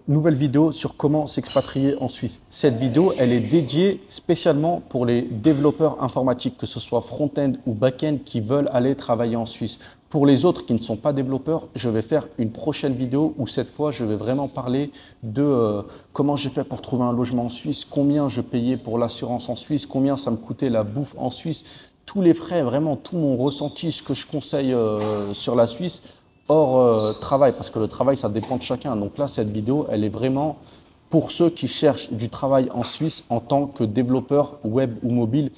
Nouvelle vidéo sur comment s'expatrier en Suisse. Cette vidéo, elle est dédiée spécialement pour les développeurs informatiques, que ce soit front-end ou back-end, qui veulent aller travailler en Suisse. Pour les autres qui ne sont pas développeurs, je vais faire une prochaine vidéo où cette fois, je vais vraiment parler de comment j'ai fait pour trouver un logement en Suisse, combien je payais pour l'assurance en Suisse, combien ça me coûtait la bouffe en Suisse, tous les frais, vraiment tout mon ressenti, ce que je conseille sur la Suisse. Hors travail, parce que le travail, ça dépend de chacun. Donc là, cette vidéo, elle est vraiment pour ceux qui cherchent du travail en Suisse en tant que développeur web ou mobile.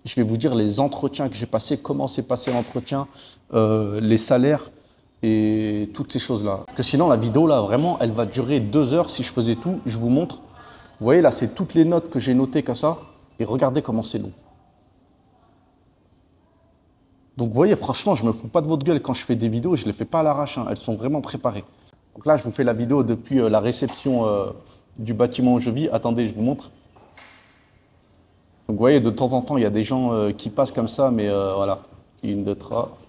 Je vais vous dire les entretiens que j'ai passés, comment s'est passé l'entretien, les salaires et toutes ces choses-là. Parce que sinon, la vidéo, là, vraiment, elle va durer 2 heures si je faisais tout. Je vous montre. Vous voyez, là, c'est toutes les notes que j'ai notées comme ça. Et regardez comment c'est long. Donc vous voyez, franchement, je me fous pas de votre gueule quand je fais des vidéos, je les fais pas à l'arrache, hein, elles sont vraiment préparées. Donc là, je vous fais la vidéo depuis la réception du bâtiment où je vis. Attendez, je vous montre. Donc vous voyez, de temps en temps, il y a des gens qui passent comme ça, mais voilà, une, deux, trois.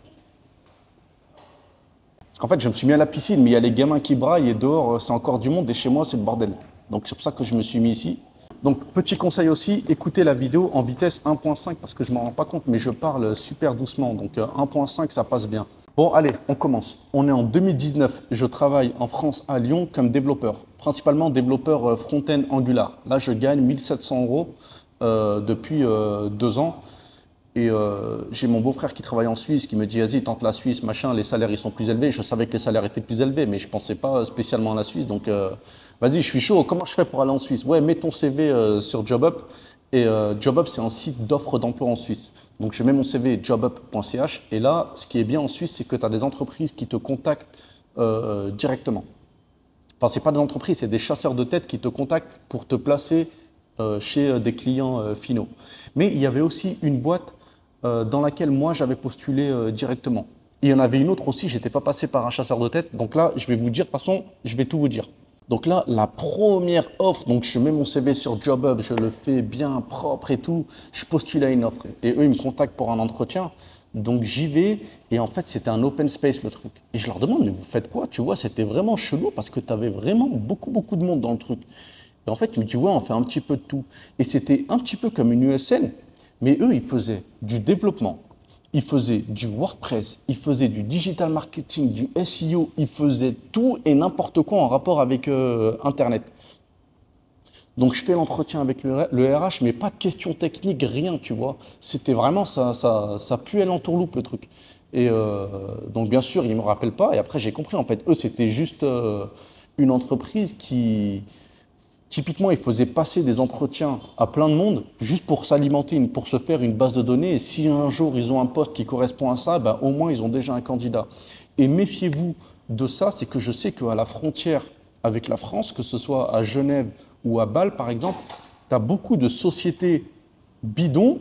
Parce qu'en fait, je me suis mis à la piscine, mais il y a les gamins qui braillent et dehors, c'est encore du monde et chez moi, c'est le bordel. Donc c'est pour ça que je me suis mis ici. Donc, petit conseil aussi, écoutez la vidéo en vitesse 1.5 parce que je ne m'en rends pas compte, mais je parle super doucement. Donc, 1.5, ça passe bien. Bon, allez, on commence. On est en 2019. Je travaille en France, à Lyon, comme développeur. Principalement développeur front-end Angular. Là, je gagne 1700 € depuis 2 ans. Et j'ai mon beau-frère qui travaille en Suisse qui me dit « Vas-y, tente la Suisse, machin, les salaires ils sont plus élevés ». Je savais que les salaires étaient plus élevés, mais je ne pensais pas spécialement à la Suisse. Donc, vas-y, je suis chaud, comment je fais pour aller en Suisse? Ouais, mets ton CV sur JobUp. Et JobUp, c'est un site d'offres d'emploi en Suisse. Donc, je mets mon CV jobup.ch. Et là, ce qui est bien en Suisse, c'est que tu as des entreprises qui te contactent directement. Enfin, ce n'est pas des entreprises, c'est des chasseurs de tête qui te contactent pour te placer chez des clients finaux. Mais il y avait aussi une boîte dans laquelle moi j'avais postulé directement. Il y en avait une autre aussi, j'étais pas passé par un chasseur de tête. Donc là, je vais vous dire, de toute façon, je vais tout vous dire. Donc là, la première offre, donc je mets mon CV sur JobUp, je le fais bien propre et tout, je postule à une offre. Et eux, ils me contactent pour un entretien. Donc j'y vais et en fait, c'était un open space le truc. Et je leur demande, mais vous faites quoi? Tu vois, c'était vraiment chelou parce que tu avais vraiment beaucoup de monde dans le truc. Et en fait, ils me disent, ouais, on fait un petit peu de tout. Et c'était un petit peu comme une USN. Mais eux, ils faisaient du développement, ils faisaient du WordPress, ils faisaient du digital marketing, du SEO, ils faisaient tout et n'importe quoi en rapport avec Internet. Donc, je fais l'entretien avec le RH, mais pas de questions techniques, rien, tu vois. C'était vraiment, ça puait l'entourloupe, le truc. Et donc, bien sûr, ils ne me rappellent pas. Et après, j'ai compris, en fait, eux, c'était juste une entreprise qui... Typiquement, ils faisaient passer des entretiens à plein de monde juste pour s'alimenter, pour se faire une base de données. Et si un jour ils ont un poste qui correspond à ça, ben, au moins ils ont déjà un candidat. Et méfiez-vous de ça, c'est que je sais qu'à la frontière avec la France, que ce soit à Genève ou à Bâle par exemple, tu as beaucoup de sociétés bidons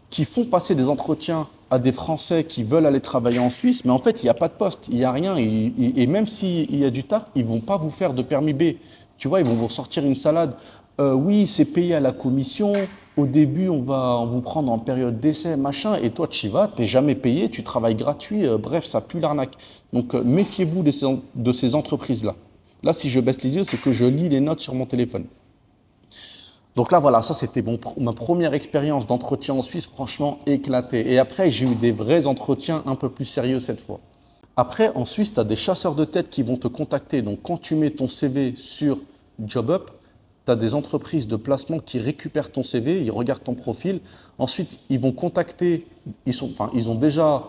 qui font passer des entretiens à des Français qui veulent aller travailler en Suisse, mais en fait, il n'y a pas de poste, il n'y a rien. Et même s'il y a du taf, ils ne vont pas vous faire de permis B. Tu vois, ils vont vous sortir une salade. Oui, c'est payé à la commission. Au début, on va vous prendre en période d'essai, machin. Et toi, tu y vas, tu n'es jamais payé, tu travailles gratuit. Bref, ça pue l'arnaque. Donc, méfiez-vous de ces entreprises-là. Là, si je baisse les yeux, c'est que je lis les notes sur mon téléphone. Donc là, voilà, ça, c'était ma première expérience d'entretien en Suisse, franchement éclatée. Et après, j'ai eu des vrais entretiens un peu plus sérieux cette fois. Après, en Suisse, tu as des chasseurs de tête qui vont te contacter. Donc, quand tu mets ton CV sur JobUp, tu as des entreprises de placement qui récupèrent ton CV, ils regardent ton profil. Ensuite, ils vont contacter, ils ont déjà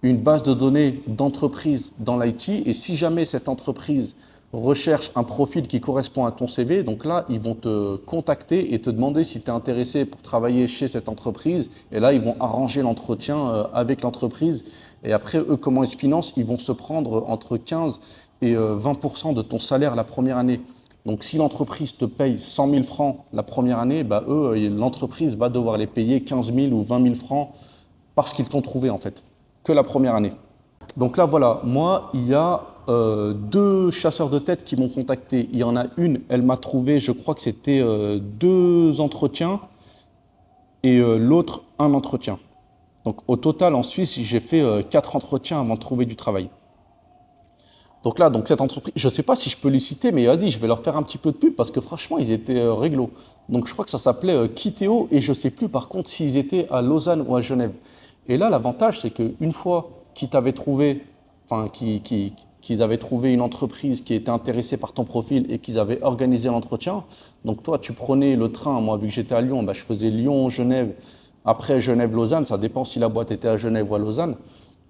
une base de données d'entreprise dans l'IT. Et si jamais cette entreprise recherche un profil qui correspond à ton CV, donc là, ils vont te contacter et te demander si tu es intéressé pour travailler chez cette entreprise. Et là, ils vont arranger l'entretien avec l'entreprise. Et après, eux, comment ils se financent? Ils vont se prendre entre 15 et 20% de ton salaire la première année. Donc, si l'entreprise te paye 100 000 francs la première année, bah, eux, l'entreprise va devoir les payer 15 000 ou 20 000 francs parce qu'ils t'ont trouvé, en fait, que la première année. Donc là, voilà, moi, il y a 2 chasseurs de tête qui m'ont contacté. Il y en a une, elle m'a trouvé, je crois que c'était 2 entretiens et l'autre, 1 entretien. Donc au total, en Suisse, j'ai fait 4 entretiens avant de trouver du travail. Donc là, donc cette entreprise, je ne sais pas si je peux les citer, mais vas-y, je vais leur faire un petit peu de pub parce que franchement, ils étaient réglo. Donc je crois que ça s'appelait Kiteo et je ne sais plus par contre s'ils étaient à Lausanne ou à Genève. Et là, l'avantage, c'est qu'une fois qu'ils t'avaient trouvé, enfin, qu'ils avaient trouvé une entreprise qui était intéressée par ton profil et qu'ils avaient organisé l'entretien, donc toi, tu prenais le train, moi, vu que j'étais à Lyon, bah, je faisais Lyon, Genève, après Genève, Lausanne, ça dépend si la boîte était à Genève ou à Lausanne.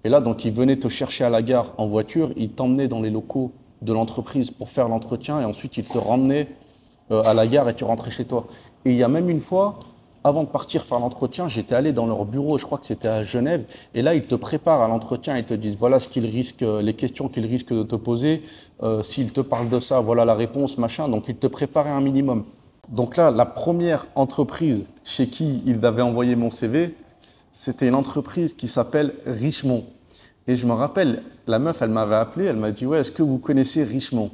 Et là, donc, ils venaient te chercher à la gare en voiture, ils t'emmenaient dans les locaux de l'entreprise pour faire l'entretien et ensuite ils te ramenaient à la gare et tu rentrais chez toi. Et il y a même une fois, avant de partir faire l'entretien, j'étais allé dans leur bureau, je crois que c'était à Genève, et là, ils te préparent à l'entretien, ils te disent voilà ce qu'ils risquent, les questions qu'ils risquent de te poser, s'ils te parlent de ça, voilà la réponse, machin, donc ils te préparaient un minimum. Donc là, la première entreprise chez qui ils avaient envoyé mon CV, c'était une entreprise qui s'appelle Richemont. Et je me rappelle, la meuf, elle m'avait appelé, elle m'a dit ouais, est-ce que vous connaissez Richemont?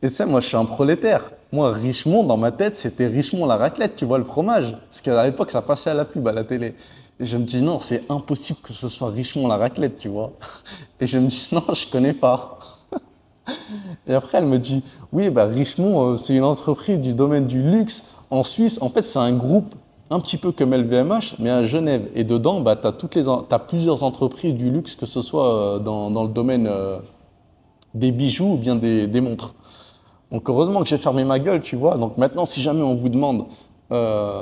Et ça, moi, je suis un prolétaire. Moi, Richemont, dans ma tête, c'était Richemont la raclette, tu vois, le fromage. Parce qu'à l'époque, ça passait à la pub, à la télé. Et je me dis, non, c'est impossible que ce soit Richemont la raclette, tu vois. Et je me dis, non, je connais pas. Et après, elle me dit, oui, bah, Richemont, c'est une entreprise du domaine du luxe en Suisse. En fait, c'est un groupe un petit peu comme LVMH, mais à Genève. Et dedans, bah, tu as plusieurs entreprises du luxe, que ce soit dans le domaine des bijoux ou bien des montres. Donc heureusement que j'ai fermé ma gueule, tu vois. Donc maintenant, si jamais on vous demande,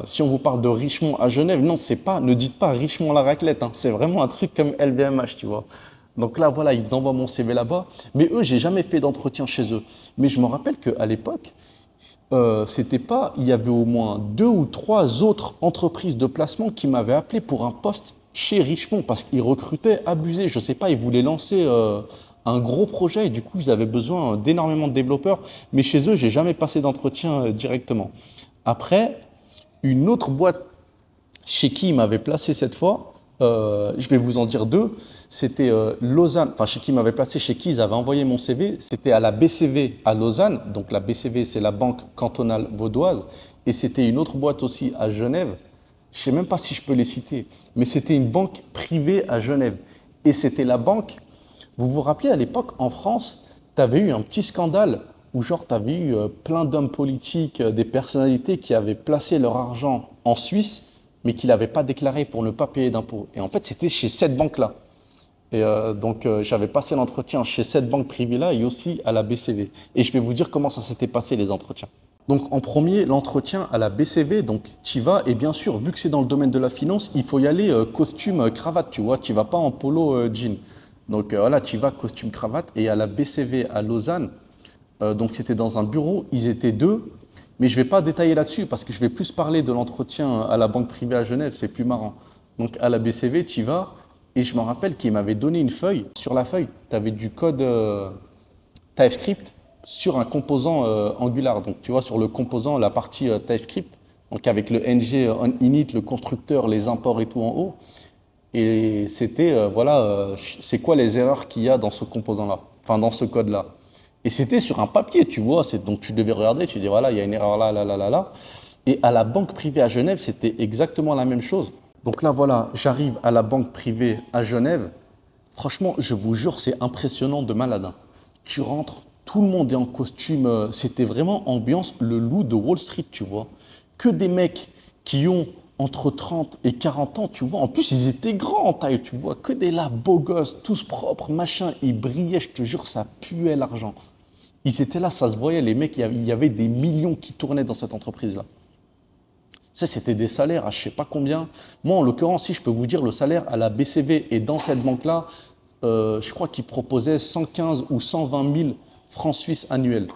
si on vous parle de Richemont à Genève, non, c'est pas, ne dites pas Richemont la raclette, hein. C'est vraiment un truc comme LVMH, tu vois. Donc là, voilà, ils envoient mon CV là-bas. Mais eux, j'ai jamais fait d'entretien chez eux. Mais je me rappelle qu'à l'époque, c'était pas, il y avait au moins 2 ou 3 autres entreprises de placement qui m'avaient appelé pour un poste chez Richemont parce qu'ils recrutaient abusé. Je sais pas, ils voulaient lancer un gros projet et du coup, ils avaient besoin d'énormément de développeurs. Mais chez eux, j'ai jamais passé d'entretien directement. Après, une autre boîte chez qui ils m'avaient placé cette fois, je vais vous en dire 2. C'était Lausanne, enfin chez qui ils m'avaient placé, chez qui ils avaient envoyé mon CV. C'était à la BCV à Lausanne. Donc la BCV, c'est la Banque cantonale vaudoise. Et c'était une autre boîte aussi à Genève. Je ne sais même pas si je peux les citer, mais c'était une banque privée à Genève. Et c'était la banque, vous vous rappelez à l'époque en France, tu avais eu un petit scandale où genre tu avais eu plein d'hommes politiques, des personnalités qui avaient placé leur argent en Suisse, mais qui ne l'avaient pas déclaré pour ne pas payer d'impôts. Et en fait, c'était chez cette banque-là. Et donc, j'avais passé l'entretien chez cette banque privée-là et aussi à la BCV. Et je vais vous dire comment ça s'était passé, les entretiens. Donc, en premier, l'entretien à la BCV, donc tu y vas. Et bien sûr, vu que c'est dans le domaine de la finance, il faut y aller costume, cravate, tu vois. Tu vas pas en polo, jean. Donc, voilà, tu y vas costume, cravate. Et à la BCV à Lausanne, donc c'était dans un bureau, ils étaient 2. Mais je ne vais pas détailler là-dessus parce que je vais plus parler de l'entretien à la banque privée à Genève, c'est plus marrant. Donc, à la BCV, tu y vas. Et je me rappelle qu'il m'avait donné une feuille. Sur la feuille, tu avais du code TypeScript sur un composant Angular. Donc, tu vois, sur le composant, la partie TypeScript, donc avec le ng on init, le constructeur, les imports et tout en haut. Et c'était, voilà, c'est quoi les erreurs qu'il y a dans ce composant-là, enfin dans ce code-là. Et c'était sur un papier, tu vois. Donc, tu devais regarder, tu dis, voilà, il y a une erreur là, là, là, là, là. Et à la banque privée à Genève, c'était exactement la même chose. Donc là, voilà, j'arrive à la banque privée à Genève. Franchement, je vous jure, c'est impressionnant de malade, hein. Tu rentres, tout le monde est en costume. C'était vraiment ambiance le loup de Wall Street, tu vois. Que des mecs qui ont entre 30 et 40 ans, tu vois. En plus, ils étaient grands en taille, tu vois. Que des là, beaux gosses, tous propres, machin. Ils brillaient, je te jure, ça puait l'argent. Ils étaient là, ça se voyait, les mecs, il y avait des millions qui tournaient dans cette entreprise-là. Ça, c'était des salaires à je sais pas combien. Moi, en l'occurrence, si je peux vous dire, le salaire à la BCV et dans cette banque-là, je crois qu'ils proposaient 115 ou 120 000 francs suisses annuels,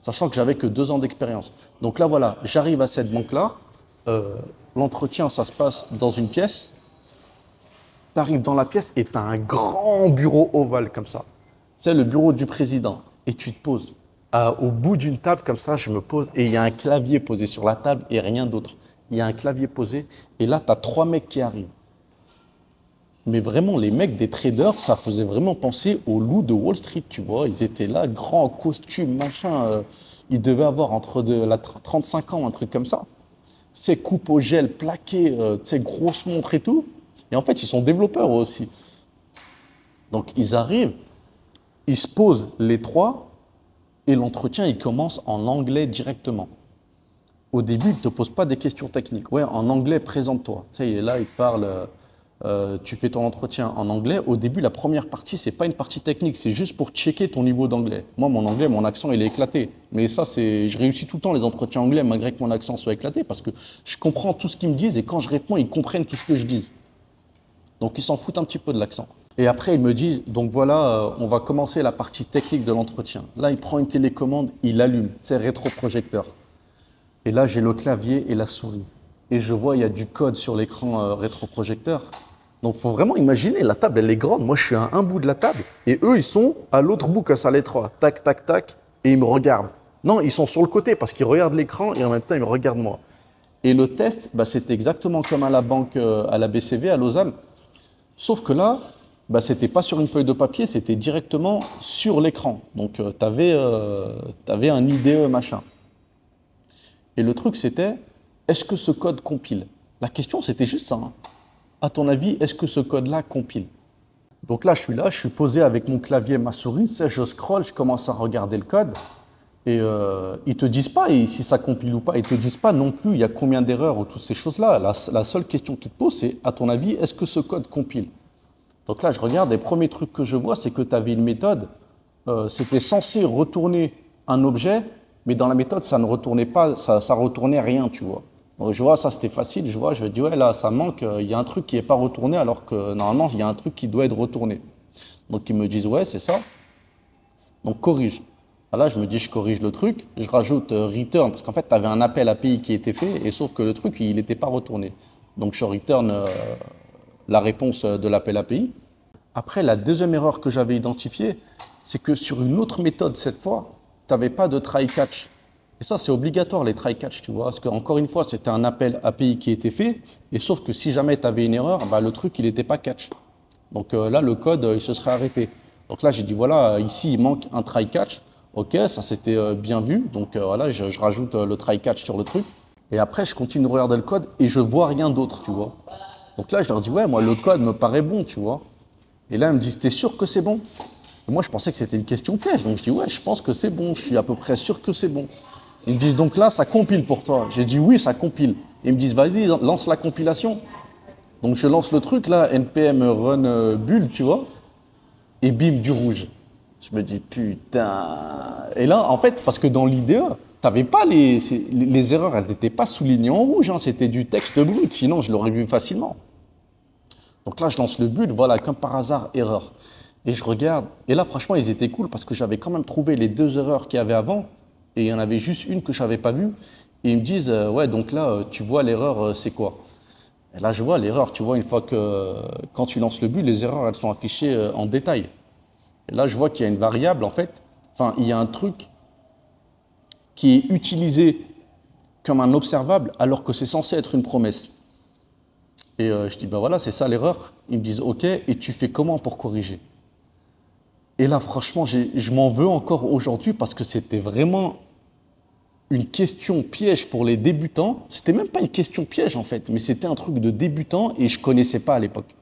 sachant que j'avais que 2 ans d'expérience. Donc là, voilà, j'arrive à cette banque-là. L'entretien, ça se passe dans une pièce. Tu arrives dans la pièce et tu as un grand bureau ovale comme ça. C'est le bureau du président. Et tu te poses. Au bout d'une table comme ça, je me pose et il y a un clavier posé sur la table et rien d'autre. Il y a un clavier posé et là, tu as 3 mecs qui arrivent. Mais vraiment, les mecs des traders, ça faisait vraiment penser aux loups de Wall Street, tu vois. Ils étaient là, grands costumes, machin. Ils devaient avoir entre 35 ans, un truc comme ça. Ces coupes au gel plaquées, ces grosses montres et tout. Et en fait, ils sont développeurs aussi. Donc, ils arrivent. Ils se posent les trois et l'entretien, il commence en anglais directement. Au début, il ne te pose pas des questions techniques. Ouais, en anglais, présente-toi. Tu sais, il est là, il te parle, tu fais ton entretien en anglais. Au début, la première partie, c'est pas une partie technique, c'est juste pour checker ton niveau d'anglais. Moi, mon anglais, mon accent, il est éclaté. Mais ça, je réussis tout le temps les entretiens anglais, malgré que mon accent soit éclaté, parce que je comprends tout ce qu'ils me disent et quand je réponds, ils comprennent tout ce que je dis. Donc, ils s'en foutent un petit peu de l'accent. Et après, il me dit, donc voilà, on va commencer la partie technique de l'entretien. Là, il prend une télécommande, il allume, c'est rétroprojecteur. Et là, j'ai le clavier et la souris. Et je vois, il y a du code sur l'écran rétroprojecteur. Donc, il faut vraiment imaginer, la table, elle est grande. Moi, je suis à un bout de la table. Et eux, ils sont à l'autre bout que ça les trois. Tac, tac, tac. Et ils me regardent. Non, ils sont sur le côté parce qu'ils regardent l'écran et en même temps, ils me regardent moi. Et le test, bah, c'était exactement comme à la banque, à la BCV, à Lausanne. Sauf que là, bah, c'était pas sur une feuille de papier, c'était directement sur l'écran. Donc, tu avais un IDE machin. Et le truc, c'était, est-ce que ce code compile? La question, c'était juste ça. Hein. À ton avis, est-ce que ce code-là compile? Donc là, je suis posé avec mon clavier et ma souris, je scrolle, je commence à regarder le code. Et ils te disent pas si ça compile ou pas. Ils te disent pas non plus il y a combien d'erreurs ou toutes ces choses-là. La seule question qu'ils te posent, c'est, à ton avis, est-ce que ce code compile? Donc là, je regarde, les premiers trucs que je vois, c'est que tu avais une méthode, c'était censé retourner un objet, mais dans la méthode, ça ne retournait pas, ça retournait rien, tu vois. Donc je vois, ça c'était facile, je dis ouais, là, ça manque, il y a un truc qui n'est pas retourné, alors que normalement, il y a un truc qui doit être retourné. Donc ils me disent ouais, c'est ça. Donc corrige. Là, je me dis, je corrige le truc, je rajoute return, parce qu'en fait, tu avais un appel API qui était fait, et sauf que le truc, il n'était pas retourné. Donc je return la réponse de l'appel API. Après, la deuxième erreur que j'avais identifiée, c'est que sur une autre méthode, cette fois, tu n'avais pas de try-catch. Et ça, c'est obligatoire, les try-catch, tu vois. Parce qu'encore une fois, c'était un appel API qui était fait, et sauf que si jamais tu avais une erreur, bah, le truc, il n'était pas catch. Donc là, le code, il se serait arrêté. Donc là, j'ai dit, voilà, ici, il manque un try-catch. Ok, ça c'était bien vu. Donc voilà, je rajoute le try-catch sur le truc. Et après, je continue de regarder le code et je vois rien d'autre, tu vois. Donc là, je leur dis, ouais, moi, le code me paraît bon, tu vois. Et là, ils me disent, t'es sûr que c'est bon? Et moi, je pensais que c'était une question piège. Donc je dis, ouais, je pense que c'est bon. Je suis à peu près sûr que c'est bon. Ils me disent, donc là, ça compile pour toi. J'ai dit, oui, ça compile. Ils me disent, vas-y, lance la compilation. Donc je lance le truc, là, npm run build, tu vois. Et bim, du rouge. Je me dis, putain. Et là, en fait, parce que dans l'IDE, t'avais pas les erreurs, elles n'étaient pas soulignées en rouge, hein, c'était du texte brut, sinon je l'aurais vu facilement. Donc là, je lance le but, voilà, comme par hasard, erreur. Et je regarde, et là, franchement, ils étaient cool parce que j'avais quand même trouvé les deux erreurs qu'il y avait avant, et il y en avait juste une que je n'avais pas vue. Et ils me disent, ouais, donc là, tu vois l'erreur, c'est quoi? Et là, je vois l'erreur, tu vois, une fois que, quand tu lances le but, les erreurs, elles sont affichées en détail. Et là, je vois qu'il y a une variable, en fait, enfin, il y a un truc qui est utilisé comme un observable alors que c'est censé être une promesse. Et je dis, ben voilà, c'est ça l'erreur. Ils me disent, ok, et tu fais comment pour corriger? Et là, franchement, je m'en veux encore aujourd'hui parce que c'était vraiment une question piège pour les débutants. C'était même pas une question piège, en fait, mais c'était un truc de débutant et je connaissais pas à l'époque.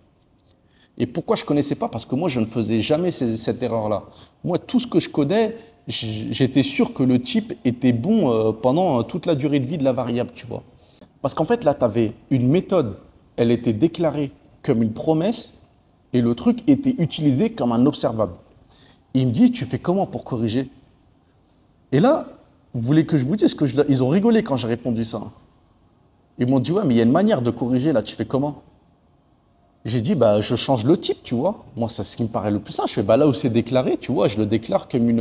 Et pourquoi je ne connaissais pas? Parce que moi, je ne faisais jamais cette erreur-là. Moi, tout ce que je codais, j'étais sûr que le type était bon pendant toute la durée de vie de la variable, tu vois. Parce qu'en fait, là, tu avais une méthode, elle était déclarée comme une promesse et le truc était utilisé comme un observable. Et il me dit, tu fais comment pour corriger? Et là, vous voulez que je vous dise que ils ont rigolé quand j'ai répondu ça. Ils m'ont dit, ouais, mais il y a une manière de corriger, là, tu fais comment? J'ai dit, bah, je change le type, tu vois. Moi, c'est ce qui me paraît le plus simple. Je fais, bah, là où c'est déclaré, tu vois, je le déclare comme une.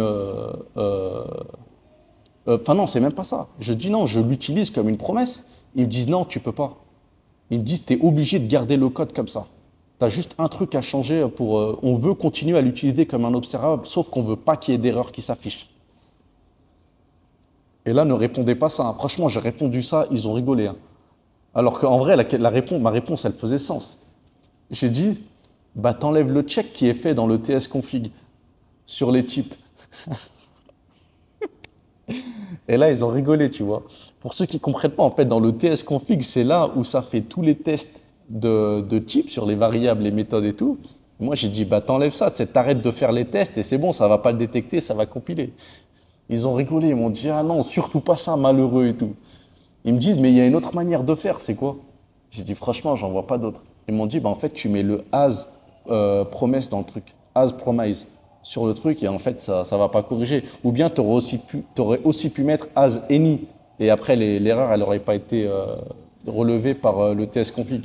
Enfin, non, c'est même pas ça. Je dis non, je l'utilise comme une promesse. Ils me disent, non, tu peux pas. Ils me disent, tu es obligé de garder le code comme ça. Tu as juste un truc à changer pour. On veut continuer à l'utiliser comme un observable, sauf qu'on veut pas qu'il y ait d'erreur qui s'affiche. Et là, ne répondez pas ça. Hein. Franchement, j'ai répondu ça, ils ont rigolé. Hein. Alors qu'en vrai, ma réponse, elle faisait sens. J'ai dit, bah, t'enlèves le check qui est fait dans le tsconfig sur les types. Et là, ils ont rigolé, tu vois. Pour ceux qui ne comprennent pas, en fait, dans le tsconfig, c'est là où ça fait tous les tests de types sur les variables, les méthodes et tout. Moi, j'ai dit, bah, t'enlèves ça, tu sais, t'arrêtes de faire les tests et c'est bon, ça va pas le détecter, ça va compiler. Ils ont rigolé, ils m'ont dit, ah non, surtout pas ça, malheureux et tout. Ils me disent, mais il y a une autre manière de faire, c'est quoi? J'ai dit, franchement, j'en vois pas d'autre. Ils m'ont dit, bah, en fait, tu mets le as promesse dans le truc, as promise sur le truc et en fait, ça va pas corriger. Ou bien, t'aurais aussi pu mettre as any et après, l'erreur, elle n'aurait pas été relevée par le TS config.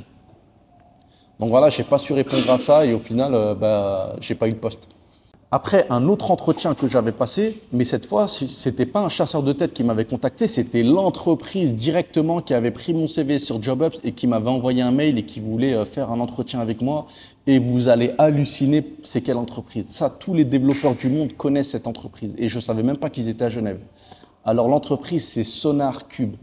Donc voilà, j'ai pas su répondre à ça et au final, bah, j'ai pas eu de poste. Après, un autre entretien que j'avais passé, mais cette fois, c'était pas un chasseur de tête qui m'avait contacté, c'était l'entreprise directement qui avait pris mon CV sur JobUp et qui m'avait envoyé un mail et qui voulait faire un entretien avec moi. Et vous allez halluciner, c'est quelle entreprise. Ça, tous les développeurs du monde connaissent cette entreprise et je savais même pas qu'ils étaient à Genève. Alors l'entreprise, c'est SonarCube.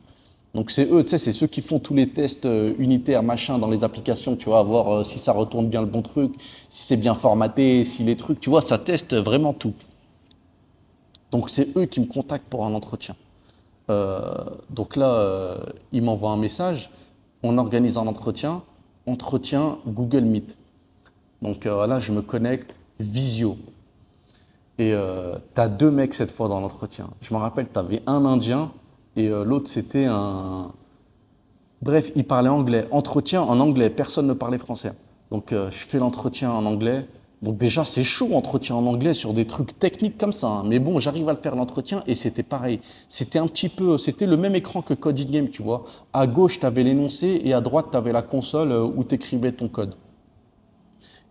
Donc c'est eux, tu sais, c'est ceux qui font tous les tests unitaires, machin, dans les applications, tu vois, voir si ça retourne bien le bon truc, si c'est bien formaté, si les trucs, tu vois, ça teste vraiment tout. Donc c'est eux qui me contactent pour un entretien. Donc là, ils m'envoient un message, on organise un entretien Google Meet. Donc là, je me connecte, visio. Et t'as deux mecs cette fois dans l'entretien. Je me rappelle, t'avais un Indien et l'autre c'était un... Bref, il parlait anglais. Entretien en anglais, personne ne parlait français. Donc je fais l'entretien en anglais. Donc déjà c'est chaud, entretien en anglais sur des trucs techniques comme ça, hein. Mais bon, j'arrive à le faire l'entretien et c'était pareil. C'était un petit peu, c'était le même écran que Coding Game, tu vois. À gauche, tu avais l'énoncé et à droite, tu avais la console où tu écrivais ton code.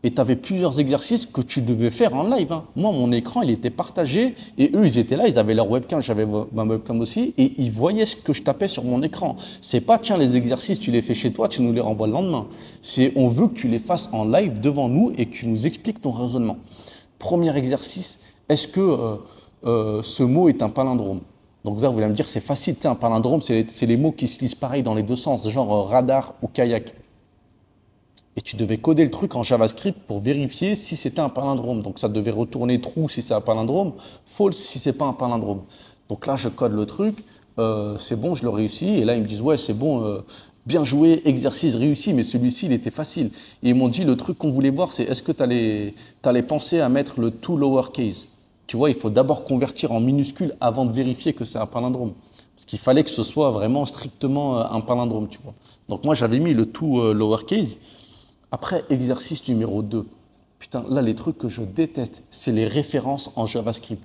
Et tu avais plusieurs exercices que tu devais faire en live, hein. Moi, mon écran, il était partagé et eux, ils étaient là, ils avaient leur webcam, j'avais ma webcam aussi, et ils voyaient ce que je tapais sur mon écran. C'est pas, tiens, les exercices, tu les fais chez toi, tu nous les renvoies le lendemain. C'est, on veut que tu les fasses en live devant nous et que tu nous expliques ton raisonnement. Premier exercice, est-ce que ce mot est un palindrome? Donc vous allez me dire, c'est facile, un palindrome, c'est les mots qui se lisent pareil dans les deux sens, genre radar ou kayak. Et tu devais coder le truc en JavaScript pour vérifier si c'était un palindrome. Donc ça devait retourner true si c'est un palindrome, false si c'est pas un palindrome. Donc là, je code le truc, c'est bon, je le réussis. Et là, ils me disent, ouais, c'est bon, bien joué, exercice réussi, mais celui-ci, il était facile. Et ils m'ont dit, le truc qu'on voulait voir, c'est est-ce que tu allais penser à mettre le to lowercase? Tu vois, il faut d'abord convertir en minuscule avant de vérifier que c'est un palindrome. Parce qu'il fallait que ce soit vraiment strictement un palindrome, tu vois. Donc moi, j'avais mis le to lowercase. Après, exercice numéro 2. Putain, là, les trucs que je déteste, c'est les références en JavaScript.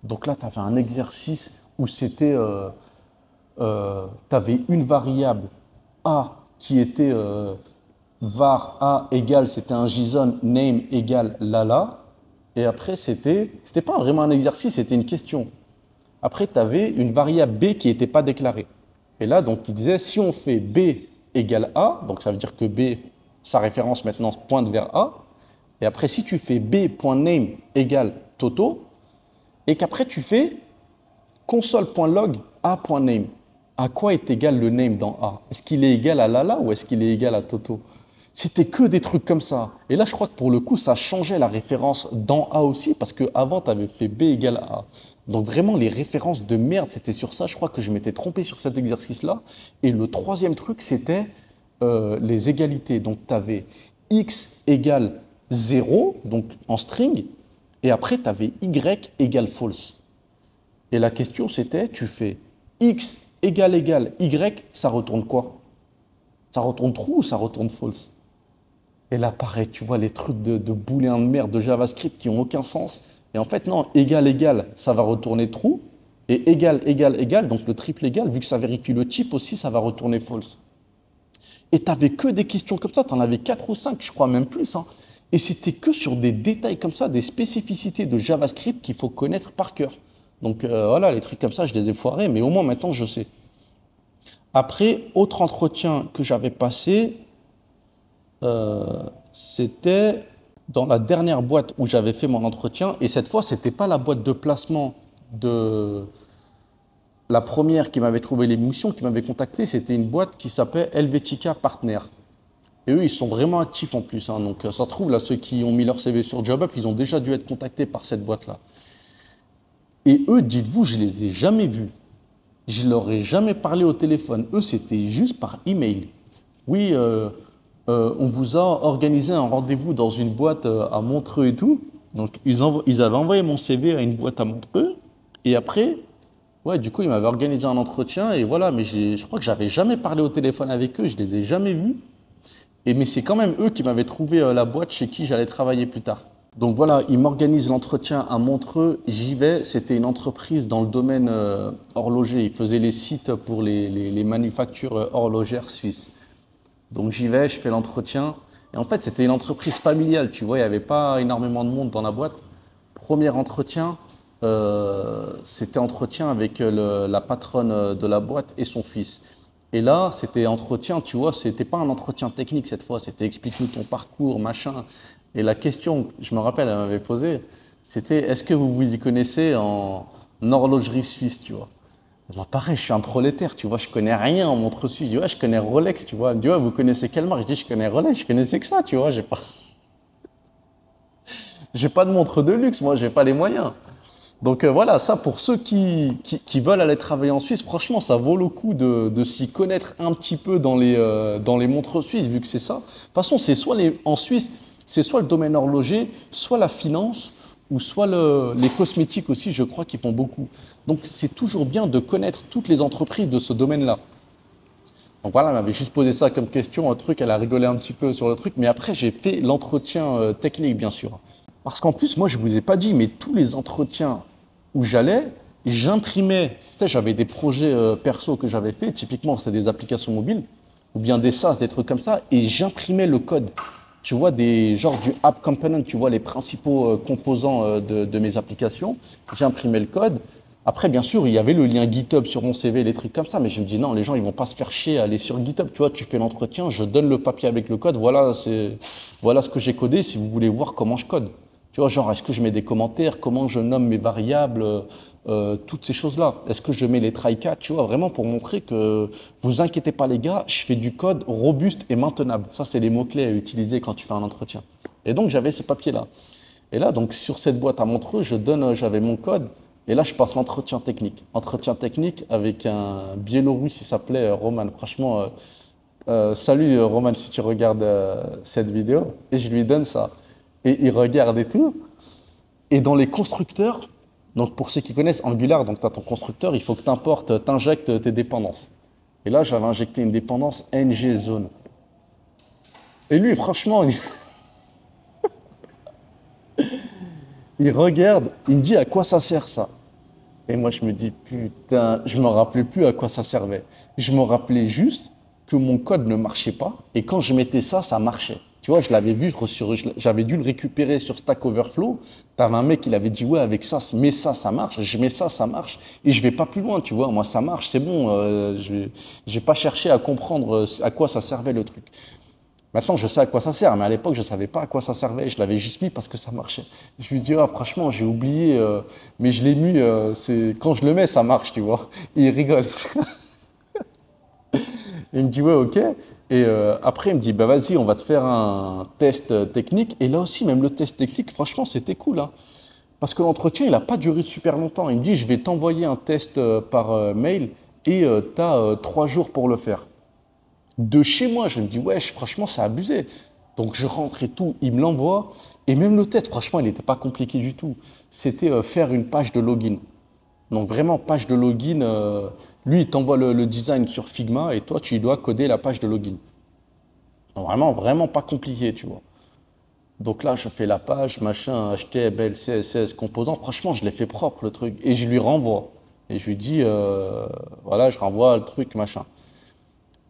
Donc là, tu avais un exercice où c'était, tu avais une variable A qui était var A égale, c'était un JSON name égale lala. Et après, c'était pas vraiment un exercice, c'était une question. Après, tu avais une variable B qui n'était pas déclarée. Et là, donc, il disait, si on fait B égale A, donc ça veut dire que B, sa référence maintenant pointe vers A. Et après, si tu fais b.name égale Toto, et qu'après tu fais console.log a.name, à quoi est égal le name dans A? Est-ce qu'il est égal à Lala ou est-ce qu'il est égal à Toto? C'était que des trucs comme ça. Et là, je crois que pour le coup, ça changeait la référence dans A aussi, parce qu'avant, tu avais fait B égale à A. Donc vraiment, les références de merde, c'était sur ça. Je crois que je m'étais trompé sur cet exercice-là. Et le troisième truc, c'était les égalités. Donc, tu avais x égale 0, donc en string, et après, tu avais y égale false. Et la question, c'était, tu fais x égale y, ça retourne quoi? Ça retourne true ou ça retourne false? Et là, pareil, tu vois les trucs de booléen de merde de JavaScript qui n'ont aucun sens. Et en fait, non, égal, ça va retourner true. Et égal, donc le triple égal, vu que ça vérifie le type aussi, ça va retourner false. Et tu n'avais que des questions comme ça, tu en avais 4 ou 5, je crois, même plus, hein. Et c'était que sur des détails comme ça, des spécificités de JavaScript qu'il faut connaître par cœur. Donc voilà, les trucs comme ça, je les ai foirés, mais au moins maintenant, je sais. Après, autre entretien que j'avais passé, c'était dans la dernière boîte où j'avais fait mon entretien. Et cette fois, ce n'était pas la boîte de placement de la première qui m'avait trouvé l'émission, qui m'avait contacté. C'était une boîte qui s'appelle Helvetica Partner. Et eux, ils sont vraiment actifs en plus, hein. Donc ça se trouve, là, ceux qui ont mis leur CV sur JobUp, ils ont déjà dû être contactés par cette boîte-là. Et eux, dites-vous, je ne les ai jamais vus. Je leur ai jamais parlé au téléphone. Eux, c'était juste par email. Oui, on vous a organisé un rendez-vous dans une boîte à Montreux et tout. Donc, ils avaient envoyé mon CV à une boîte à Montreux. Et après, ouais, du coup, ils m'avaient organisé un entretien. Et voilà, mais je crois que j'avais jamais parlé au téléphone avec eux. Je les ai jamais vus. Mais c'est quand même eux qui m'avaient trouvé la boîte chez qui j'allais travailler plus tard. Donc voilà, ils m'organisent l'entretien à Montreux. J'y vais. C'était une entreprise dans le domaine horloger. Ils faisaient les sites pour les manufactures horlogères suisses. Donc j'y vais, je fais l'entretien. Et en fait, c'était une entreprise familiale, tu vois, il n'y avait pas énormément de monde dans la boîte. Premier entretien, c'était entretien avec la patronne de la boîte et son fils. Et là, c'était entretien, tu vois, c'était pas un entretien technique cette fois, c'était explique-nous ton parcours, machin. Et la question, je me rappelle, elle m'avait posée, c'était est-ce que vous vous y connaissez en horlogerie suisse, tu vois? Moi, pareil, je suis un prolétaire, tu vois, je connais rien en montre suisse. Je dis, ouais, je connais Rolex, tu vois. Elle me dit, ouais, vous connaissez quelle marque? Je dis, je connais Rolex, je connaissais que ça, tu vois. J'ai pas de montre de luxe, moi, j'ai pas les moyens. Donc voilà, ça pour ceux qui veulent aller travailler en Suisse, franchement, ça vaut le coup de s'y connaître un petit peu dans les montres suisses, vu que c'est ça. De toute façon, c'est soit en Suisse, c'est soit le domaine horloger, soit la finance, ou soit les cosmétiques aussi, je crois qu'ils font beaucoup. Donc c'est toujours bien de connaître toutes les entreprises de ce domaine-là. Donc voilà, elle m'avait juste posé ça comme question, un truc, elle a rigolé un petit peu sur le truc, mais après j'ai fait l'entretien technique, bien sûr. Parce qu'en plus, moi je vous ai pas dit, mais tous les entretiens où j'allais, j'imprimais. Tu sais, j'avais des projets perso que j'avais fait, typiquement c'était des applications mobiles, ou bien des SaaS, des trucs comme ça, et j'imprimais le code. Tu vois, des genres du app component, tu vois, les principaux composants de mes applications. J'imprimais le code. Après, bien sûr, il y avait le lien GitHub sur mon CV, les trucs comme ça, mais je me dis non, les gens, ils vont pas se faire chier à aller sur GitHub. Tu vois, tu fais l'entretien, je donne le papier avec le code, voilà, voilà ce que j'ai codé si vous voulez voir comment je code. Tu vois, genre, est-ce que je mets des commentaires, comment je nomme mes variables, toutes ces choses-là. Est-ce que je mets les try-catch, tu vois, vraiment pour montrer que vous inquiétez pas les gars, je fais du code robuste et maintenable. Ça, c'est les mots-clés à utiliser quand tu fais un entretien. Et donc, j'avais ce papier-là. Et là, donc, sur cette boîte à Montreux, j'avais mon code. Et là, je passe l'entretien technique. Entretien technique avec un Biélorusse, il s'appelait Roman. Franchement, salut Roman si tu regardes cette vidéo. Et je lui donne ça. Et il regarde et tout. Et dans les constructeurs, donc pour ceux qui connaissent Angular, donc tu as ton constructeur, il faut que tu importes, tu injectes tes dépendances. Et là, j'avais injecté une dépendance NG Zone. Et lui, franchement, il regarde, il me dit à quoi ça sert ça? Et moi, je me dis, putain, je me rappelais plus à quoi ça servait. Je me rappelais juste que mon code ne marchait pas. Et quand je mettais ça, ça marchait. Tu vois, je l'avais vu, j'avais dû le récupérer sur Stack Overflow. T'avais un mec qui l'avait dit, ouais, avec ça, mets ça, ça marche. Je mets ça, ça marche. Et je vais pas plus loin, tu vois. Moi, ça marche, c'est bon. J'ai pas cherché à comprendre à quoi ça servait le truc. Maintenant, je sais à quoi ça sert, mais à l'époque, je ne savais pas à quoi ça servait. Je l'avais juste mis parce que ça marchait. Je lui dis, ah, franchement, j'ai oublié, mais je l'ai mis, quand je le mets, ça marche, tu vois. Et il rigole. Il me dit, ouais, ok. Et après, il me dit, bah vas-y, on va te faire un test technique. Et là aussi, même le test technique, franchement, c'était cool, hein. Parce que l'entretien, il n'a pas duré super longtemps. Il me dit, je vais t'envoyer un test par mail et tu as 3 jours pour le faire. De chez moi, je me dis, ouais, franchement, c'est abusé. Donc je rentre et tout, il me l'envoie. Et même le test, franchement, il n'était pas compliqué du tout. C'était faire une page de login. Donc vraiment, page de login, lui, il t'envoie le design sur Figma et toi, tu dois coder la page de login. Donc, vraiment, vraiment pas compliqué, tu vois. Donc là, je fais la page, machin, HTML, CSS, composants. Franchement, je l'ai fait propre, le truc. Et je lui renvoie. Et je lui dis, voilà, je renvoie le truc, machin.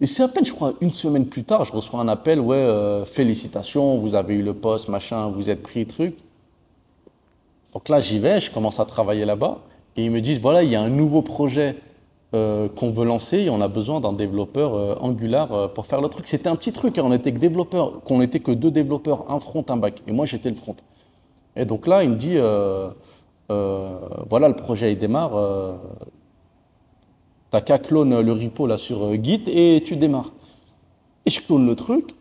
Et c'est à peine, je crois, une semaine plus tard, je reçois un appel, ouais, félicitations, vous avez eu le poste, machin, vous êtes pris, truc. Donc là, j'y vais, je commence à travailler là-bas, et ils me disent, voilà, il y a un nouveau projet qu'on veut lancer, et on a besoin d'un développeur Angular pour faire le truc. C'était un petit truc, hein, on était que développeurs, qu'on était que 2 développeurs, un front, un back, et moi j'étais le front. Et donc là, il me dit, voilà, le projet il démarre, t'as qu'à clone le repo là sur Git et tu démarres. Et je clone le truc.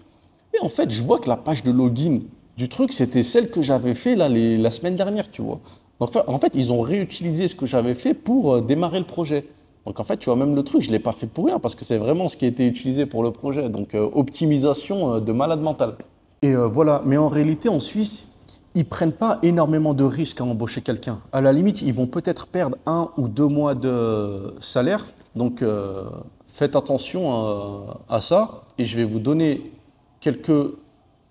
Et en fait, je vois que la page de login du truc, c'était celle que j'avais fait là, la semaine dernière, tu vois. Donc en fait, ils ont réutilisé ce que j'avais fait pour démarrer le projet. Donc en fait, tu vois, même le truc, je ne l'ai pas fait pour rien parce que c'est vraiment ce qui a été utilisé pour le projet. Donc optimisation de malade mental. Et voilà, mais en réalité, en Suisse, ils prennent pas énormément de risques à embaucher quelqu'un. À la limite, ils vont peut-être perdre 1 ou 2 mois de salaire. Donc faites attention à ça. Et je vais vous donner quelques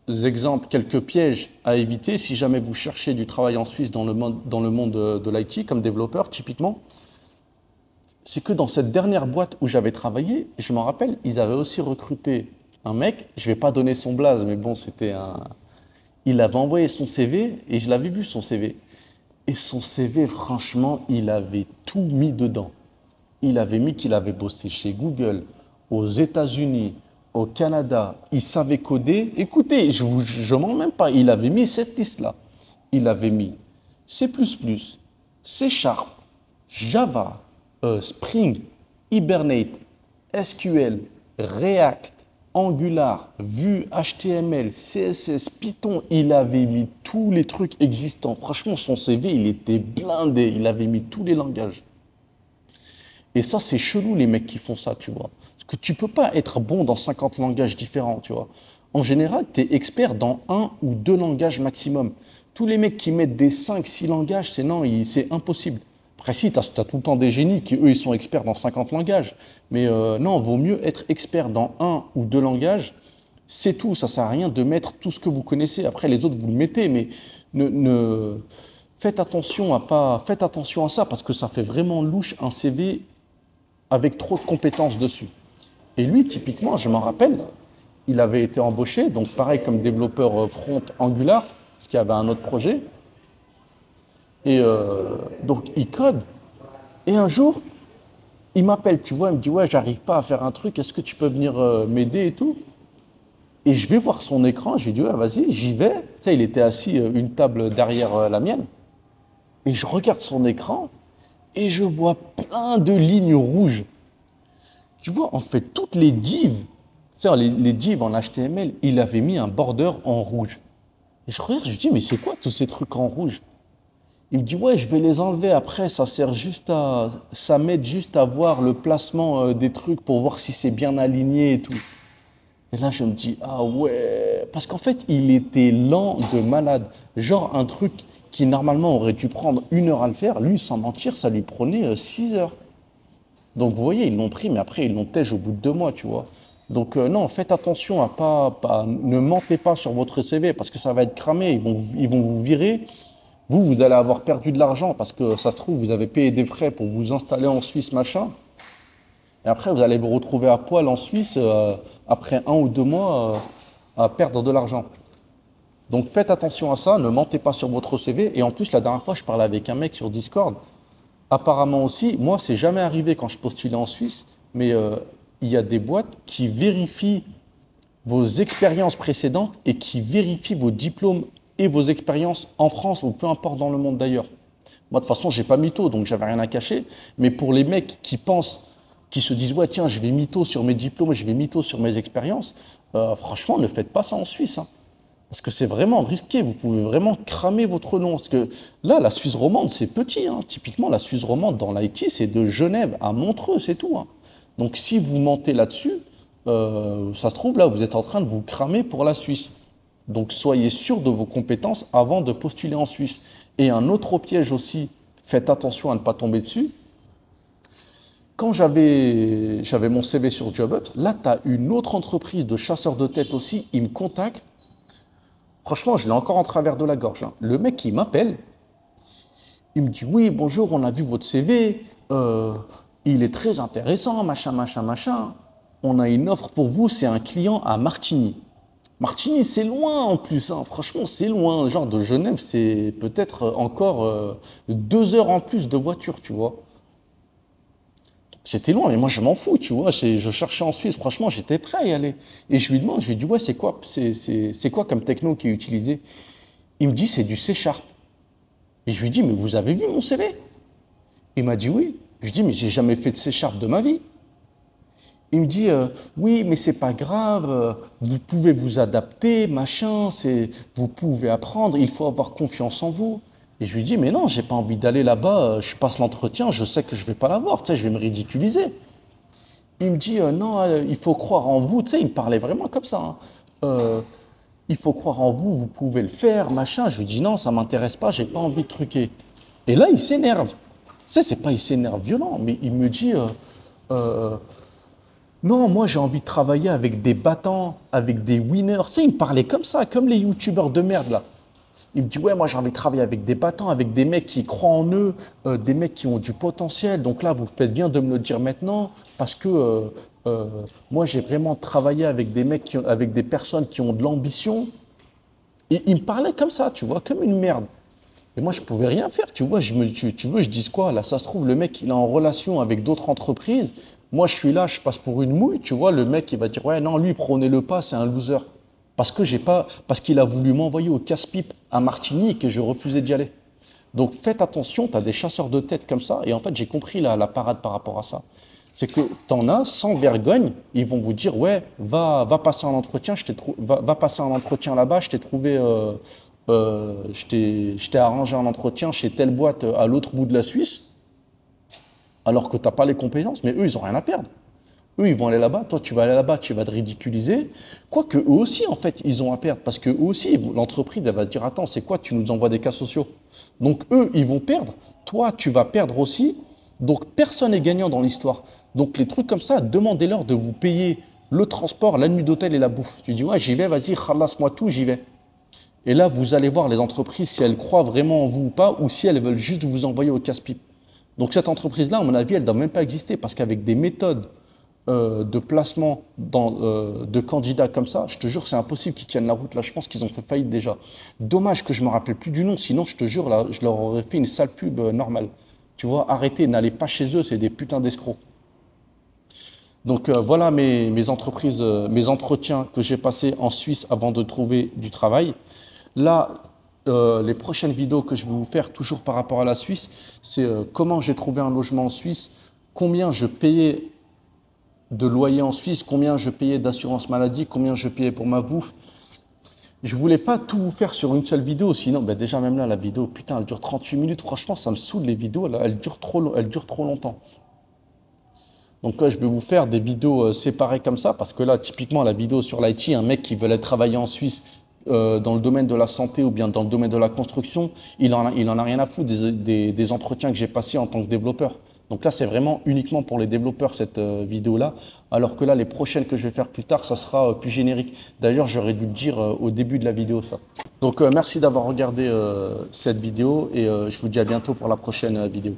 exemples, quelques pièges à éviter si jamais vous cherchez du travail en Suisse dans le monde de l'IT comme développeur, typiquement. C'est que dans cette dernière boîte où j'avais travaillé, je m'en rappelle, ils avaient aussi recruté un mec, je vais pas donner son blaze, mais bon, c'était un... Il avait envoyé son CV et je l'avais vu son CV. Et son CV, franchement, il avait tout mis dedans. Il avait mis qu'il avait bossé chez Google, aux États-Unis, au Canada. Il savait coder. Écoutez, je mens même pas, il avait mis cette liste-là. Il avait mis C++, C Sharp, Java, Spring, Hibernate, SQL, React, Angular, Vue, HTML, CSS, Python. Il avait mis tous les trucs existants. Franchement, son CV, il était blindé. Il avait mis tous les langages. Et ça, c'est chelou, les mecs qui font ça, tu vois. Parce que tu peux pas être bon dans 50 langages différents, tu vois. En général, tu es expert dans 1 ou 2 langages maximum. Tous les mecs qui mettent des 5, 6 langages, c'est impossible. Après, si, tu as tout le temps des génies qui, eux, ils sont experts dans 50 langages. Mais non, vaut mieux être expert dans 1 ou 2 langages. C'est tout, ça sert à rien de mettre tout ce que vous connaissez. Après, les autres, vous le mettez, mais faites attention à ça, parce que ça fait vraiment louche un CV avec trop de compétences dessus. Et lui, typiquement, je m'en rappelle, il avait été embauché, donc pareil comme développeur front Angular, parce qu'il y avait un autre projet. Et donc, il code. Et un jour, il m'appelle, tu vois, il me dit, ouais, j'arrive pas à faire un truc, est-ce que tu peux venir m'aider et tout? Et je vais voir son écran, je lui dis, ouais, vas-y, j'y vais. Tu sais, il était assis une table derrière la mienne. Et je regarde son écran et je vois plein de lignes rouges. Tu vois, en fait, toutes les divs, c'est-à-dire les divs en HTML, il avait mis un border en rouge. Et je regarde, je lui dis, mais c'est quoi tous ces trucs en rouge? Il me dit, ouais, je vais les enlever après, ça m'aide juste à voir le placement des trucs pour voir si c'est bien aligné et tout. Et là, je me dis, ah ouais, parce qu'en fait, il était lent de malade. Genre un truc qui normalement aurait dû prendre 1 heure à le faire, lui, sans mentir, ça lui prenait 6 heures. Donc vous voyez, ils l'ont pris, mais après, ils l'ont tège au bout de 2 mois, tu vois. Donc non, faites attention à ne mentez pas sur votre CV, parce que ça va être cramé, ils vont vous virer. Vous allez avoir perdu de l'argent, parce que ça se trouve, vous avez payé des frais pour vous installer en Suisse, machin. Et après, vous allez vous retrouver à poil en Suisse, après 1 ou 2 mois, à perdre de l'argent. Donc faites attention à ça, ne mentez pas sur votre CV. Et en plus, la dernière fois, je parlais avec un mec sur Discord. Apparemment aussi, moi, c'est jamais arrivé quand je postulais en Suisse, mais il y a des boîtes qui vérifient vos expériences précédentes et qui vérifient vos diplômes et vos expériences en France ou peu importe dans le monde d'ailleurs. Moi, de toute façon, j'ai pas mytho, donc j'avais rien à cacher. Mais pour les mecs qui pensent, qui se disent, ouais, tiens, je vais mytho sur mes diplômes, je vais mytho sur mes expériences, franchement, ne faites pas ça en Suisse, hein. Parce que c'est vraiment risqué, vous pouvez vraiment cramer votre nom. Parce que là, la Suisse romande, c'est petit, hein. Typiquement, la Suisse romande dans l'IT, c'est de Genève à Montreux, c'est tout, hein. Donc si vous mentez là-dessus, ça se trouve, là, vous êtes en train de vous cramer pour la Suisse. Donc soyez sûr de vos compétences avant de postuler en Suisse. Et un autre piège aussi, faites attention à ne pas tomber dessus. Quand j'avais mon CV sur JobUp, là, tu as une autre entreprise de chasseurs de tête aussi, ils me contactent. Franchement, je l'ai encore en travers de la gorge, hein. Le mec, il m'appelle, il me dit, oui, bonjour, on a vu votre CV, il est très intéressant, machin, machin, machin. On a une offre pour vous, c'est un client à Martigny. Martigny, c'est loin en plus, hein. Franchement, c'est loin. Genre de Genève, c'est peut-être encore 2 heures en plus de voiture, tu vois. C'était loin, mais moi je m'en fous, tu vois. Je cherchais en Suisse, franchement, j'étais prêt à y aller. Et je lui demande, je lui dis, ouais, c'est quoi comme techno qui est utilisé? Il me dit, c'est du C Sharp. Et je lui dis, mais vous avez vu mon CV? Il m'a dit oui. Je lui dis, mais j'ai jamais fait de C Sharp de ma vie. Il me dit, oui, mais c'est pas grave, vous pouvez vous adapter, machin, vous pouvez apprendre, il faut avoir confiance en vous. Et je lui dis, mais non, j'ai pas envie d'aller là-bas, je passe l'entretien, je sais que je vais pas l'avoir, tu sais, je vais me ridiculiser. Il me dit, non, il faut croire en vous, tu sais, il me parlait vraiment comme ça, hein. Il faut croire en vous, vous pouvez le faire, machin. Je lui dis, non, ça m'intéresse pas, j'ai pas envie de truquer. Et là, il s'énerve. Tu sais, c'est pas il s'énerve violent, mais il me dit, euh, non, moi j'ai envie de travailler avec des battants, avec des winners. Tu sais, il me parlait comme ça, comme les youtubeurs de merde là. Il me dit, ouais, moi j'ai envie de travailler avec des battants, avec des mecs qui croient en eux, des mecs qui ont du potentiel. Donc là, vous faites bien de me le dire maintenant, parce que euh, moi j'ai vraiment travaillé avec des mecs, avec des personnes qui ont de l'ambition. Et il me parlait comme ça, tu vois, comme une merde. Et moi, je pouvais rien faire, tu vois. Tu veux, je dise quoi? Là, ça se trouve, le mec, il est en relation avec d'autres entreprises. Moi, je suis là, je passe pour une mouille, tu vois. Le mec, il va dire, ouais, non, lui, prenez-le pas, c'est un loser. Parce que j'ai pas, parce qu'il a voulu m'envoyer au casse-pipe à Martinique et je refusais d'y aller. Donc, faites attention, tu as des chasseurs de tête comme ça. Et en fait, j'ai compris la parade par rapport à ça. C'est que tu en as sans vergogne, ils vont vous dire, ouais, va passer un entretien, va passer un entretien là-bas, je t'ai trouvé, je t'ai arrangé un entretien chez telle boîte à l'autre bout de la Suisse, alors que tu n'as pas les compétences, mais eux, ils n'ont rien à perdre. Eux, ils vont aller là-bas, toi, tu vas aller là-bas, tu vas te ridiculiser. Quoique eux aussi, en fait, ils ont à perdre, parce que eux aussi, l'entreprise, elle va te dire, attends, c'est quoi, tu nous envoies des cas sociaux. Donc eux, ils vont perdre, toi, tu vas perdre aussi. Donc personne n'est gagnant dans l'histoire. Donc les trucs comme ça, demandez-leur de vous payer le transport, la nuit d'hôtel et la bouffe. Tu dis, ouais, j'y vais, vas-y, khalas-moi tout, j'y vais. Et là, vous allez voir les entreprises si elles croient vraiment en vous ou pas, ou si elles veulent juste vous envoyer au casse-pipe. Donc cette entreprise-là, à mon avis, elle ne doit même pas exister, parce qu'avec des méthodes de placement de candidats comme ça, je te jure, c'est impossible qu'ils tiennent la route. Là, je pense qu'ils ont fait faillite déjà. Dommage que je me rappelle plus du nom, sinon, je te jure, là, je leur aurais fait une sale pub normale. Tu vois, arrêtez, n'allez pas chez eux, c'est des putains d'escrocs. Donc voilà mes entreprises, mes entretiens que j'ai passés en Suisse avant de trouver du travail. Là, les prochaines vidéos que je vais vous faire, toujours par rapport à la Suisse, c'est comment j'ai trouvé un logement en Suisse, combien je payais de loyer en Suisse, combien je payais d'assurance maladie, combien je payais pour ma bouffe. Je voulais pas tout vous faire sur une seule vidéo, sinon, ben déjà même là, la vidéo, putain, elle dure 38 minutes. Franchement, ça me saoule les vidéos, là, elles durent trop longtemps. Donc là, je vais vous faire des vidéos séparées comme ça, parce que là, typiquement, la vidéo sur l'IT, un mec qui veut aller travailler en Suisse dans le domaine de la santé ou bien dans le domaine de la construction, il en a rien à foutre des entretiens que j'ai passés en tant que développeur. Donc là, c'est vraiment uniquement pour les développeurs, cette vidéo-là. Alors que là, les prochaines que je vais faire plus tard, ça sera plus générique. D'ailleurs, j'aurais dû le dire au début de la vidéo, ça. Donc merci d'avoir regardé cette vidéo et je vous dis à bientôt pour la prochaine vidéo.